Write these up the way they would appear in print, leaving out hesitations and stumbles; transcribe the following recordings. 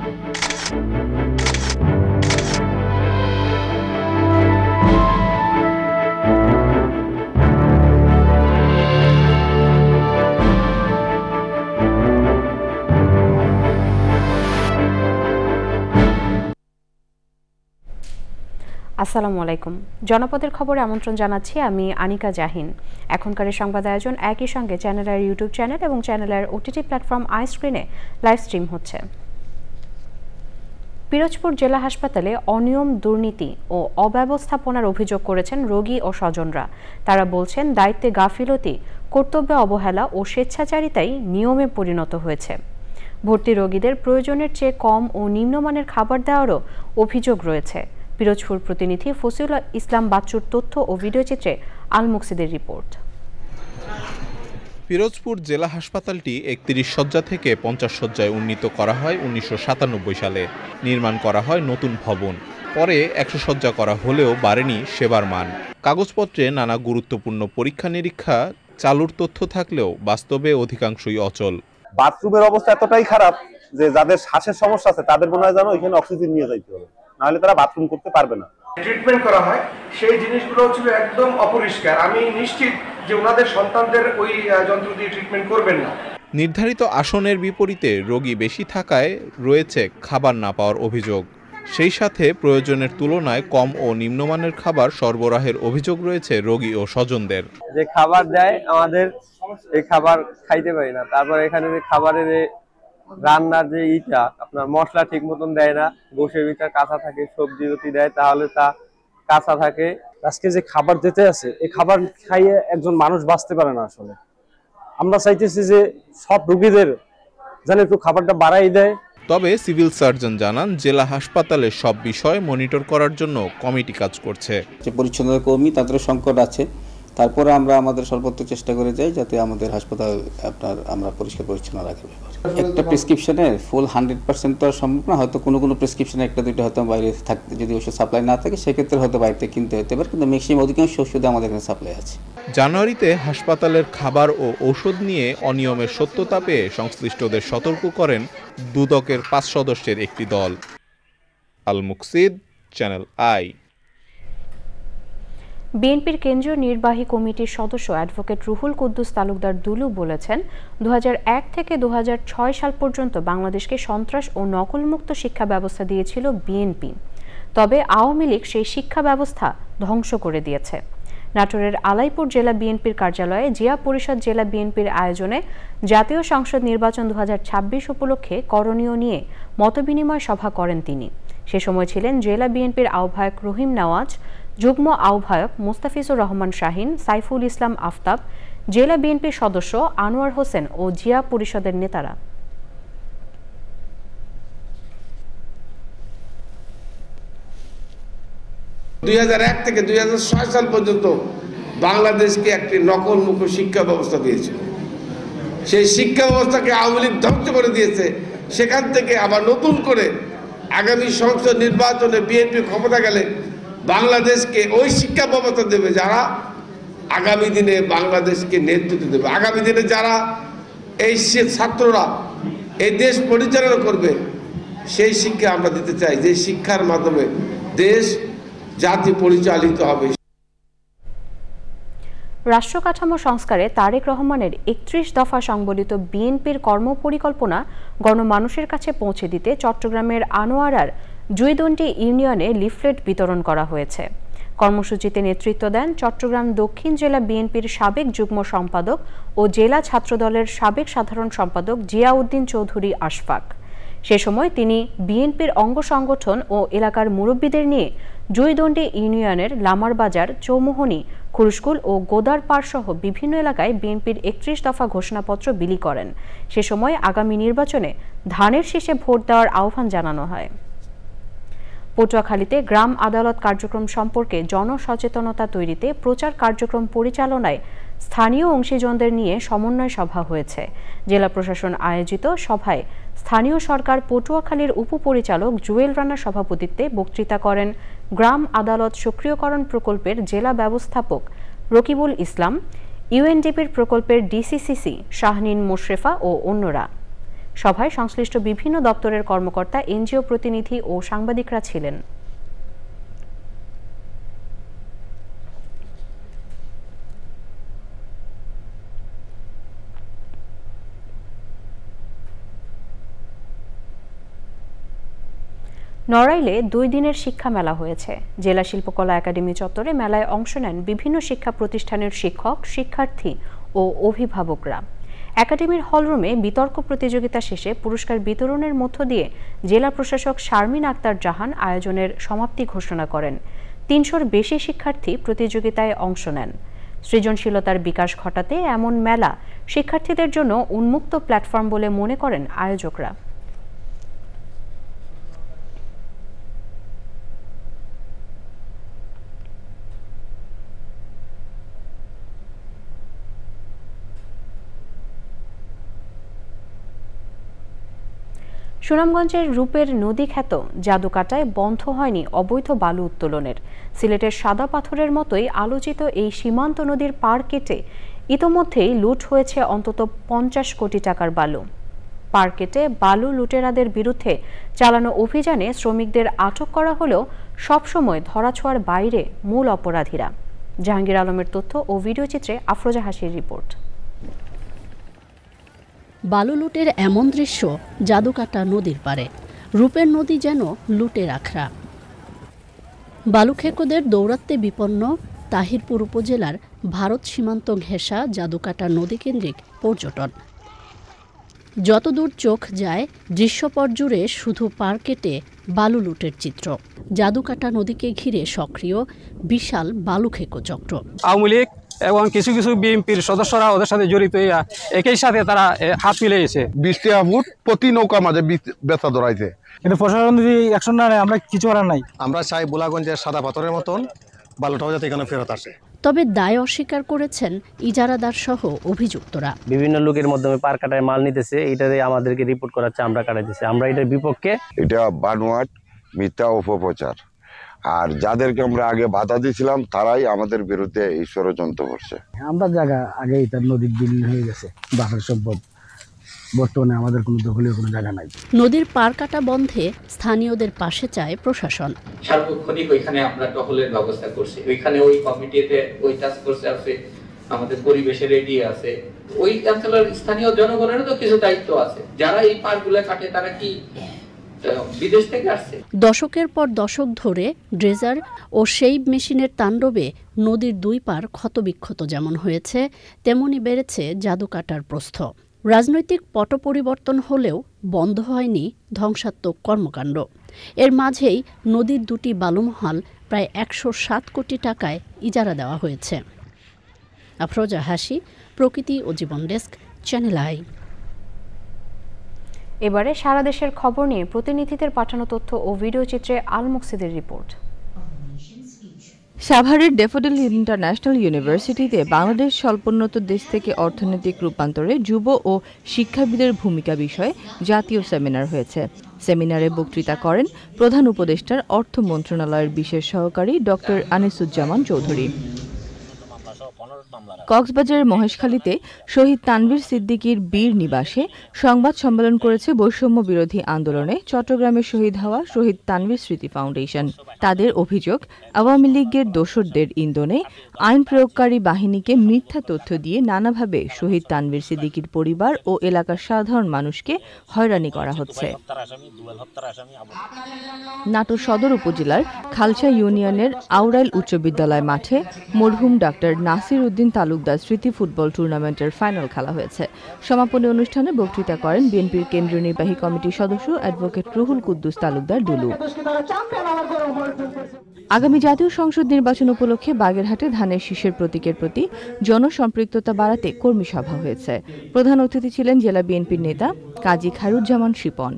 আসসালামু আলাইকুম। জনপদের খবরে আমন্ত্রণ জানাচ্ছি আমি আনিকা জাহিন। এখনকার সংবাদ আয়োজন একই সঙ্গে চ্যানেলের ইউটিউব চ্যানেল এবং চ্যানেলের ওটিটি প্ল্যাটফর্ম আইস্ক্রিনে লাইভ স্ট্রিম হচ্ছে। পিরোজপুর জেলা হাসপাতালে অনিয়ম, দুর্নীতি ও অব্যবস্থাপনার অভিযোগ করেছেন রোগী ও স্বজনরা। তারা বলছেন দায়িত্বে গাফিলতি, কর্তব্যে অবহেলা ও স্বেচ্ছাচারিতাই নিয়মে পরিণত হয়েছে। ভর্তি রোগীদের প্রয়োজনের চেয়ে কম ও নিম্নমানের খাবার দেওয়ারও অভিযোগ রয়েছে। পিরোজপুর প্রতিনিধি ফসিউল ইসলাম বাচ্চুর তথ্য ও ভিডিওচিত্রে আল মুকসিদের রিপোর্ট। পিরোজপুর জেলা হাসপাতালটি ৩১ শয্যা থেকে ৫০ শয্যায় উন্নীত করা হয় ১৯৯৭ সালে। নির্মাণ করা হয় নতুন ভবন। পরে ১০০ শয্যা করা হলেও বাড়েনি সেবার মান। কাগজপত্রে নানা গুরুত্বপূর্ণ পরীক্ষা নিরীক্ষা চালুর তথ্য থাকলেও বাস্তবে অধিকাংশই অচল। বাথরুমের অবস্থা এতটাই খারাপ যে যাদের শ্বাসের সমস্যা আছে তাদের মনে হয় যেন ওইখানে অক্সিজেন নিয়ে যাইতে হবে, নাহলে তারা বাথরুম করতে পারবে না। ট্রিটমেন্ট করা হয় সেই জিনিসগুলো ছিল একদম অপরিষ্কার। আমি নিশ্চিত যে ওনাদের সন্তানদের ওই যন্ত্র দিয়ে ট্রিটমেন্ট করবেন না। নির্ধারিত আসনের বিপরীতে রোগী বেশি থাকায় রয়েছে খাবার না পাওয়ার অভিযোগ। সেই সাথে প্রয়োজনের তুলনায় কম ও নিম্নমানের খাবার সরবরাহের অভিযোগ রয়েছে রোগী ও স্বজনদের। যে খাবার দেয় আমাদের এই খাবার খাইতে পারি না। তারপর এখানে যে খাবারের রান্নার যে আপনার মশলা ঠিক মতন দেয় না, গোশের ভিতর কাঁচা থাকে, সবজি যদি দেয় তাহলে তা কাঁচা থাকে। আজকে যে খাবার দিতে আছে এই খাবার খাইয়ে একজন মানুষ বাঁচতে পারে না। আসলে আমরা চাইতেছি যে সব রোগীদের যেন একটু খাবারটা বাড়াই দেয়। তবে সিভিল সার্জন জানান জেলা হাসপাতালের সব বিষয় মনিটর করার জন্য কমিটি কাজ করছে। যে পরিচ্ছন্নতা কর্মী তাদের সংকট আছে, তারপরে আমরা আমাদের সর্বোচ্চ চেষ্টা করে যাই যাতে আমাদের হাসপাতাল আমরা পরিষ্কার পরিচ্ছন্ন রাখার ব্যাপার। একটা প্রেসক্রিপশনে ফুল 100% তো সম্ভব না, হয়তো কোনো প্রেসক্রিপশনে একটা দুইটা হয়তো বাইরে থাকতে, যদি ওষুধ সাপ্লাই না থাকে সেক্ষেত্রে হয়তো বাইরে থেকে কিনতে হতে পারে, কিন্তু ম্যাক্সিমাম অধিকাংশ ওষুধ আমাদের এখানে সাপ্লাই আছে। জানুয়ারিতে হাসপাতালের খাবার ও ঔষধ নিয়ে অনিয়মের সত্যতা পেয়ে সংশ্লিষ্টদের সতর্ক করেন দুদকের 5 সদস্যের একটি দল। আল মুকসিদ, চ্যানেল আই। বিএনপির কেন্দ্রীয় নির্বাহী কমিটির সদস্য অ্যাডভোকেট রুহুল কুদ্দুস তালুকদার দুলু বলেছেন ২০০১ থেকে ২০০৬ সাল পর্যন্ত বাংলাদেশকে সন্ত্রাস ও নকলমুক্ত শিক্ষা ব্যবস্থা দিয়েছিল বিএনপি। তবে আওয়ামী লীগ সেই শিক্ষা ব্যবস্থা ধ্বংস করে দিয়েছে। নাটোরের আলাইপুর জেলা বিএনপির কার্যালয়ে জিয়া পরিষদ জেলা বিএনপির আয়োজনে জাতীয় সংসদ নির্বাচন ২০২৬ উপলক্ষে করণীয় নিয়ে মতবিনিময় সভা করেন তিনি। সে সময় ছিলেন জেলা বিএনপির আহ্বায়ক রহিম নওয়াজ, যুগ্ম আহ্বায়ক মোস্তাফিজুর রহমান শাহিন, সাইফুল ইসলাম আফতাব, জেলা বিএনপির সদস্য আনোয়ার হোসেন ও জিয়া পরিষদের নেতারা। ২০০১ থেকে ২০০৬ সাল পর্যন্ত বাংলাদেশকে একটি নকলমুক্ত শিক্ষা ব্যবস্থা দিয়েছিল। সেই শিক্ষা ব্যবস্থাকে আওয়ামী লীগ ধ্বংস করে দিয়েছে। সেখান থেকে আবার নতুন করে আগামী সংসদ নির্বাচনে বিএনপি ক্ষমতা গেলে বাংলাদেশকে ওই শিক্ষা ব্যবস্থা দেবে যারা আগামী দিনে বাংলাদেশকে নেতৃত্ব দেবে। আগামী দিনে যারা এই ছাত্ররা এই দেশ পরিচালনা করবে সেই শিক্ষা আমরা দিতে চাই, যে শিক্ষার মাধ্যমে দেশ জাতি পরিচালিত হবে। রাষ্ট্র কাঠামো সংস্কারে তারেক রহমানের ৩১ দফা সংবলিত বিএনপির কর্মপরিকল্পনা গণমানুষের কাছে পৌঁছে দিতে চট্টগ্রামের আনোয়ারার জুইদন্ডি ইউনিয়নে লিফলেট বিতরণ করা হয়েছে। কর্মসূচিতে নেতৃত্ব দেন চট্টগ্রাম দক্ষিণ জেলা বিএনপির সাবেক যুগ্ম সম্পাদক ও জেলা ছাত্রদলের সাবেক সাধারণ সম্পাদক জিয়াউদ্দিন চৌধুরী আশফাক। সে সময় তিনি বিএনপির অঙ্গ সংগঠন ও এলাকার মুরব্বীদের নিয়ে জুইদন্ডি ইউনিয়নের লামারবাজার, চৌমোহনী, খুরুশকুল ও গোদারপাড় সহ বিভিন্ন এলাকায় বিএনপির ৩১ দফা ঘোষণাপত্র বিলি করেন। সে সময় আগামী নির্বাচনে ধানের শীষে ভোট দেওয়ার আহ্বান জানানো হয়। পটুয়াখালীতে গ্রাম আদালত কার্যক্রম সম্পর্কে জনসচেতনতা তৈরিতে প্রচার কার্যক্রম পরিচালনায় স্থানীয় অংশীজনদের নিয়ে সমন্বয় সভা হয়েছে। জেলা প্রশাসন আয়োজিত সভায় স্থানীয় সরকার পটুয়াখালীর উপপরিচালক জুয়েল রানার সভাপতিত্বে বক্তৃতা করেন গ্রাম আদালত সক্রিয়করণ প্রকল্পের জেলা ব্যবস্থাপক রকিবুল ইসলাম, ইউএনডিপির প্রকল্পের ডিসিসিসি শাহনীন মোশরেফা ও অন্যরা। সভায় সংশ্লিষ্ট বিভিন্ন দপ্তরের কর্মকর্তা, এনজিও প্রতিনিধি ও সাংবাদিকরা ছিলেন। নড়াইলে 2 দিনের শিক্ষা মেলা হয়েছে। জেলা শিল্পকলা একাডেমি চত্বরে মেলায় অংশ নেন বিভিন্ন শিক্ষা প্রতিষ্ঠানের শিক্ষক, শিক্ষার্থী ও অভিভাবকরা। একাডেমির হলরুমে বিতর্ক প্রতিযোগিতা শেষে পুরস্কার বিতরণের মধ্য দিয়ে জেলা প্রশাসক শারমিন আক্তার জাহান আয়োজনের সমাপ্তি ঘোষণা করেন। 300-র বেশি শিক্ষার্থী প্রতিযোগিতায় অংশ নেন। সৃজনশীলতার বিকাশ ঘটাতে এমন মেলা শিক্ষার্থীদের জন্য উন্মুক্ত প্ল্যাটফর্ম বলে মনে করেন আয়োজকরা। সুনামগঞ্জের রূপের নদী খ্যাত জাদুকাটায় বন্ধ হয়নি অবৈধ বালু উত্তোলনের। সিলেটের সাদা পাথরের মতোই আলোচিত এই সীমান্ত নদীর পাড় কেটে ইতোমধ্যেই লুট হয়েছে অন্তত 50 কোটি টাকার বালু। পাড় কেটে বালু লুটেরাদের বিরুদ্ধে চালানো অভিযানে শ্রমিকদের আটক করা হলেও সবসময় ধরাছোঁয়ার বাইরে মূল অপরাধীরা। জাহাঙ্গীর আলমের তথ্য ও ভিডিওচিত্রে আফরোজা হাসির রিপোর্ট। বালু লুটের এমন দৃশ্য জাদুকাটা নদীর পারে। রূপের নদী যেন লুটের আখড়া। বালুখেকোদের দৌরাত্মে বিপন্ন তাহিরপুর উপজেলার ভারত সীমান্ত ঘেঁষা জাদুকাটা নদী কেন্দ্রিক পর্যটন। যতদূর চোখ যায় দৃশ্যপট জুড়ে শুধু পাড় কেটে বালু লুটের চিত্র। জাদুকাটা নদীকে ঘিরে সক্রিয় বিশাল বালুখেকো চক্র। আওয়ামী লীগ এবং কিছু কিছু বিএনপির সদস্যরা ওদের সাথে জড়িত, একই সাথে তারা হাত মিলিয়েছে। 20 টাকা ফুট প্রতি নৌকার মাঝে বেচা ধরাইছে। কিন্তু প্রশাসন যদি অ্যাকশন না নেয় আমরা কিছু করার নাই। আমরা চাই বোলাগঞ্জের সাদা পাথরের মতন বালুটাও যাতে এখানে ফেরত আসে। তবে দায় অস্বীকার করেছেন ইজারাদার সহ অভিযুক্তরা। বিভিন্ন লোকের মাধ্যমে পার কাটায় মাল নিতেছে, এটাতে আমাদেরকে রিপোর্ট করাচ্ছে, আমরা কাটাইতেছি। আমরা এটার বিপক্ষে। এটা বানোয়াট মিথ্যা অপপ্রচার। আর যাদেরকে আমরা আগে বাধা দিয়েছিলাম তারাই আমাদের বিরুদ্ধে এই ষড়যন্ত্র করছে। আমরা জায়গা আগেই তার নদীর বিলীন হয়ে গেছে, বাফার সম্পদ। বর্তমানে আমাদের কোনো দখলীয় কোনো জায়গা নাই। নদীর পার কাটা বন্ধে স্থানীয়দের পাশে চায় প্রশাসন। সার্বক্ষণিক ওইখানে আমরা টহলের ব্যবস্থা করছি। ওইখানে ওই কমিটিতে ওই টাস্ক ফোর্স আছে, আমাদের পরিবেশের এডিএ আছে, ওই অঞ্চলের স্থানীয় জনগণেরও তো কিছু দায়িত্ব আছে। যারা এই পারগুলো কাটে তারা কি বিদেশ থেকে আসছে? দশকের পর দশক ধরে ড্রেজার ও শেইব মেশিনের তাণ্ডবে নদীর 2 পার ক্ষতবিক্ষত যেমন হয়েছে, তেমনি বেড়েছে জাদুকাটার প্রস্থ। রাজনৈতিক পট পরিবর্তন হলেও বন্ধ হয়নি ধ্বংসাত্মক কর্মকাণ্ড। এর মাঝেই নদীর 2টি বালুমহাল প্রায় 107 কোটি টাকায় ইজারা দেওয়া হয়েছে। আফরোজা হাসি, প্রকৃতি ও জীবন ডেস্ক, চ্যানেল আই। এবারে সারা দেশের খবর নিয়ে প্রতিনিধিদের পাঠানো তথ্য ও ভিডিওচিত্রে আল মুকসিদের রিপোর্ট। সাভারের ড্যাফোডিল ইন্টারন্যাশনাল ইউনিভার্সিটিতে বাংলাদেশ স্বল্পোন্নত দেশ থেকে অর্থনৈতিক রূপান্তরে যুব ও শিক্ষাবিদের ভূমিকা বিষয়ে জাতীয় সেমিনার হয়েছে। সেমিনারে বক্তৃতা করেন প্রধান উপদেষ্টার অর্থ মন্ত্রণালয়ের বিশেষ সহকারী ডক্টর আনিসুজ্জামান চৌধুরী। কক্সবাজারের মহেশখালীতে শহীদ তানভীর সিদ্দিকীর বীর নিবাসে সংবাদ সম্মেলন করেছে বৈষম্য বিরোধী আন্দোলনে চট্টগ্রামে শহীদ হওয়া শহীদ তানভীর স্মৃতি ফাউন্ডেশন। তাদের অভিযোগ, আওয়ামী লীগের দোসরদের ইন্ধনে আইন প্রয়োগকারী বাহিনীকে মিথ্যা তথ্য দিয়ে নানাভাবে শহীদ তানভীর সিদ্দিকীর পরিবার ও এলাকার সাধারণ মানুষকে হয়রানি করা হচ্ছে। নাটোর সদর উপজেলার খালসা ইউনিয়নের আউরাইল উচ্চ বিদ্যালয় মাঠে মরহুম ডাক্তার নাসির উদ্দিন তালুকদার স্মৃতি ফুটবল টুর্নামেন্টের ফাইনাল খেলা হয়েছে। সমাপনী অনুষ্ঠানে বক্তৃতা করেন বিএনপির কেন্দ্রীয় নির্বাহী কমিটির সদস্য অ্যাডভোকেট রুহুল কুদ্দুস তালুকদার দুলু। আগামী জাতীয় সংসদ নির্বাচন উপলক্ষে বাগেরহাটে ধানের শীষের প্রতীকের প্রতি জনসম্পৃক্ততা বাড়াতে কর্মী সভা হয়েছে। প্রধান অতিথি ছিলেন জেলা বিএনপির নেতা কাজী খায়রুজ্জামান শিপন।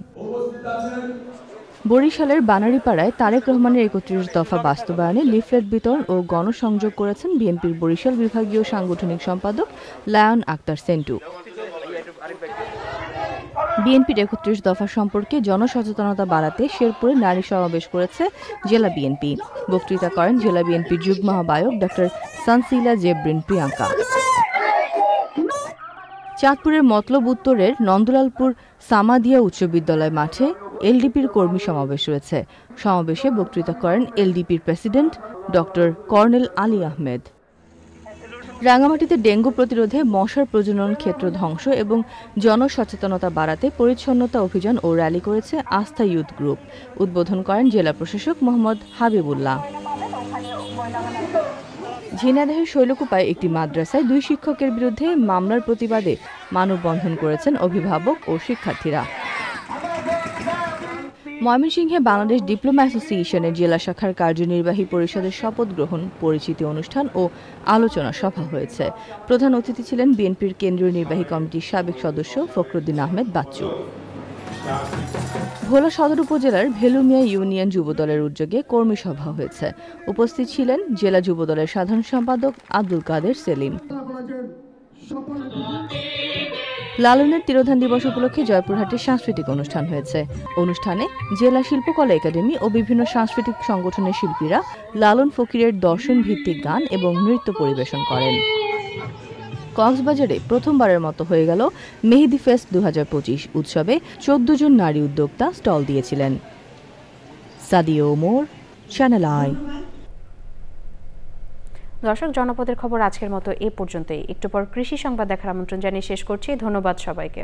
বরিশালের বানারীপাড়ায় তারেক রহমানের ৩১ দফা বাস্তবায়নে লিফলেট বিতরণ ও গণসংযোগ করেছেন বিএনপির বরিশাল বিভাগীয় সাংগঠনিক সম্পাদক লায়ন আক্তার সেন্টু। বিএনপির ৩১ দফা সম্পর্কে জনসচেতনতা বাড়াতে শেরপুরে নারী সমাবেশ করেছে জেলা বিএনপি। বক্তৃতা করেন জেলা বিএনপির যুগ্ম আহ্বায়ক ডক্টর সানসিলা জেব্রিন প্রিয়াঙ্কা। চাঁদপুরের মতলব উত্তরের নন্দলালপুর সামাদিয়া উচ্চ বিদ্যালয় মাঠে এলডিপির কর্মী সমাবেশ রয়েছে। সমাবেশে বক্তৃতা করেন এলডিপির president doctor colonel Ali Ahmed. রাঙামাটিতে ডেঙ্গু প্রতিরোধে মশার প্রজনন ক্ষেত্র ধ্বংস এবং জনসচেতনতা বাড়াতে পরিচ্ছন্নতা অভিযান ও র্যালি করেছে আস্থা ইউথ গ্রুপ। উদ্বোধন করেন জেলা প্রশাসক মোহাম্মদ হাবিবুল্লাহ। ঝিনাইদহের শৈলকুপায় একটি মাদ্রাসায় 2 শিক্ষকের বিরুদ্ধে মামলার প্রতিবাদে মানববন্ধন করেছেন অভিভাবক ও শিক্ষার্থীরা। ময়মনসিংহে বাংলাদেশ ডিপ্লোমা অ্যাসোসিয়েশনের জেলা শাখার কার্যনির্বাহী পরিষদের শপথ গ্রহণ, পরিচিতি অনুষ্ঠান ও আলোচনা সভা হয়েছে। প্রধান অতিথি ছিলেন বিএনপির কেন্দ্রীয় নির্বাহী কমিটির সাবেক সদস্য ফখরুদ্দিন আহমেদ বাচ্চু। ভোলা সদর উপজেলার ভেলুমিয়া ইউনিয়ন যুবদলের উদ্যোগে কর্মী সভা হয়েছে। উপস্থিত ছিলেন জেলা যুবদলের সাধারণ সম্পাদক আব্দুল কাদের সেলিম। লালনের তিরোধান দিবস উপলক্ষে জয়পুরহাটে সাংস্কৃতিক অনুষ্ঠান হয়েছে। অনুষ্ঠানে জেলা শিল্পকলা একাডেমি ও বিভিন্ন সাংস্কৃতিক সংগঠনের শিল্পীরা লালন ফকিরের দর্শন ভিত্তিক গান এবং নৃত্য পরিবেশন করেন। কক্সবাজারে প্রথমবারের মতো হয়ে গেল মেহেদি ফেস্ট 2025 উৎসবে 14 জন নারী উদ্যোক্তা স্টল দিয়েছিলেন। Sadia Omar, channel I. দর্শক, জনপদের খবর আজকের মতো এ পর্যন্তই। একটু পর কৃষি সংবাদ দেখার আমন্ত্রণ জানিয়ে শেষ করছি। ধন্যবাদ সবাইকে।